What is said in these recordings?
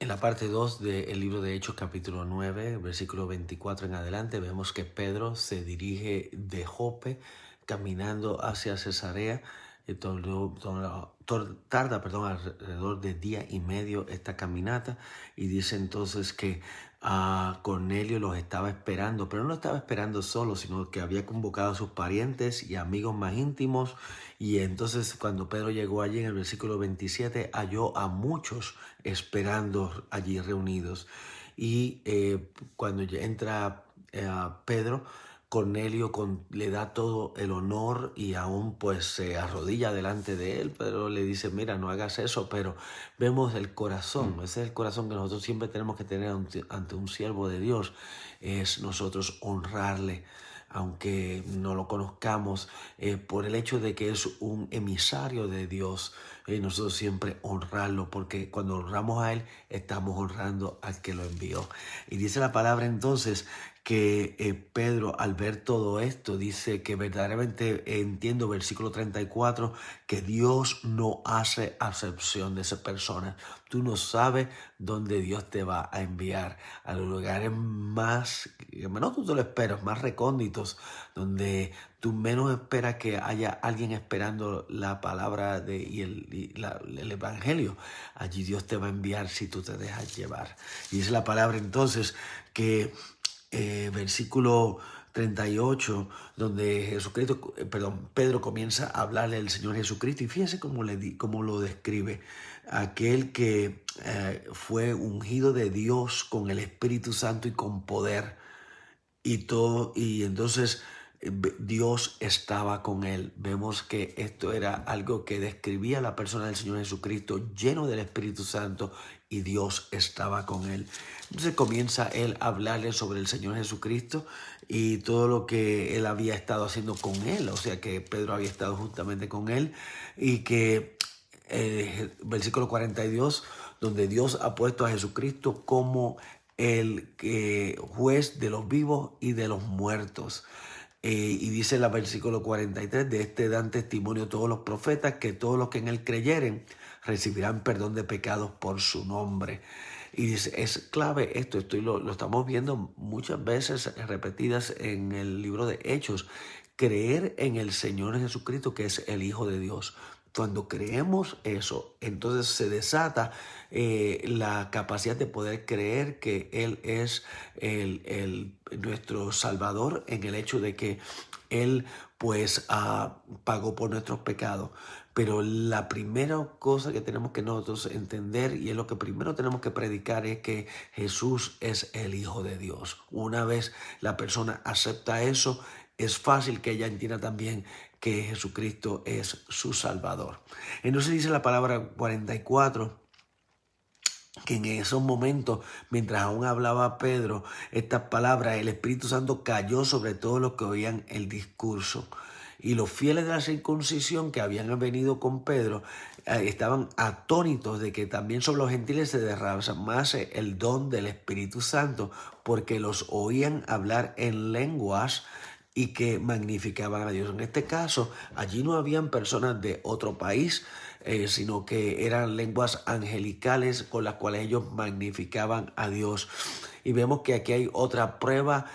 En la parte 2 del libro de Hechos, capítulo 9, versículo 24 en adelante, vemos que Pedro se dirige de Jope caminando hacia Cesarea. Tarda alrededor de día y medio esta caminata, y dice entonces que Cornelio los estaba esperando, pero no lo estaba esperando solo, sino que había convocado a sus parientes y amigos más íntimos. Y entonces cuando Pedro llegó allí en el versículo 27, halló a muchos esperando allí reunidos. Y cuando entra Pedro, Cornelio le da todo el honor y aún pues se arrodilla delante de él. Pero le dice, mira, no hagas eso. Pero vemos el corazón, ese es el corazón que nosotros siempre tenemos que tener ante un siervo de Dios, es nosotros honrarle, aunque no lo conozcamos, por el hecho de que es un emisario de Dios. Nosotros siempre honrarlo, porque cuando honramos a Él, estamos honrando al que lo envió. Y dice la palabra entonces que Pedro, al ver todo esto, dice que verdaderamente entiendo, versículo 34, que Dios no hace acepción de esas personas. Tú no sabes dónde Dios te va a enviar, a los lugares más, menos tú te lo esperas, más recónditos, donde tú menos esperas que haya alguien esperando la palabra el evangelio. Allí Dios te va a enviar si tú te dejas llevar. Y dice la palabra entonces que versículo 38, donde Pedro comienza a hablarle al Señor Jesucristo, y fíjense cómo lo describe: aquel que fue ungido de Dios con el Espíritu Santo y con poder y todo, y entonces Dios estaba con él. Vemos que esto era algo que describía la persona del Señor Jesucristo, lleno del Espíritu Santo, y Dios estaba con él. Entonces comienza él a hablarle sobre el Señor Jesucristo y todo lo que él había estado haciendo con él, o sea que Pedro había estado justamente con él, y que versículo 42, donde Dios ha puesto a Jesucristo como el juez de los vivos y de los muertos. Y dice el versículo 43, de este dan testimonio todos los profetas, que todos los que en él creyeren recibirán perdón de pecados por su nombre. Y dice, es clave esto, lo estamos viendo muchas veces repetidas en el libro de Hechos: creer en el Señor Jesucristo, que es el Hijo de Dios. Cuando creemos eso, entonces se desata la capacidad de poder creer que Él es nuestro Salvador, en el hecho de que Él pues pagó por nuestros pecados. Pero la primera cosa que tenemos que nosotros entender, y es lo que primero tenemos que predicar, es que Jesús es el Hijo de Dios. Una vez la persona acepta eso, es fácil que ella entienda también que Jesucristo es su Salvador. Entonces dice la palabra 44, que en esos momentos, mientras aún hablaba Pedro estas palabras, el Espíritu Santo cayó sobre todos los que oían el discurso. Y los fieles de la circuncisión que habían venido con Pedro estaban atónitos de que también sobre los gentiles se derramase el don del Espíritu Santo, porque los oían hablar en lenguas y que magnificaban a Dios. En este caso, allí no habían personas de otro país, sino que eran lenguas angelicales con las cuales ellos magnificaban a Dios. Y vemos que aquí hay otra prueba,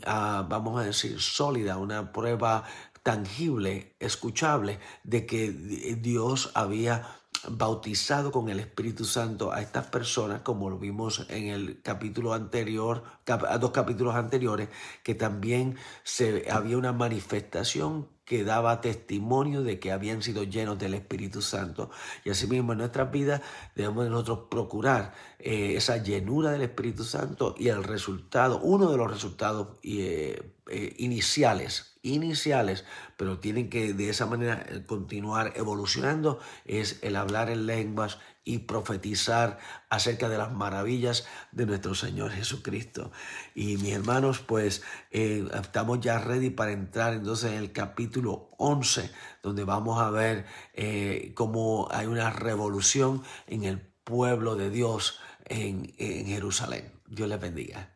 vamos a decir, sólida, una prueba tangible, escuchable, de que Dios había bautizado con el Espíritu Santo a estas personas, como lo vimos en el capítulo anterior, dos capítulos anteriores, que también había una manifestación que daba testimonio de que habían sido llenos del Espíritu Santo. Y asimismo en nuestras vidas debemos de nosotros procurar esa llenura del Espíritu Santo, y el resultado, uno de los resultados iniciales, pero tienen que de esa manera continuar evolucionando, es el hablar en lenguas y profetizar acerca de las maravillas de nuestro Señor Jesucristo. Y mis hermanos, pues estamos ya ready para entrar entonces en el capítulo 11, donde vamos a ver cómo hay una revolución en el pueblo de Dios en Jerusalén. Dios les bendiga.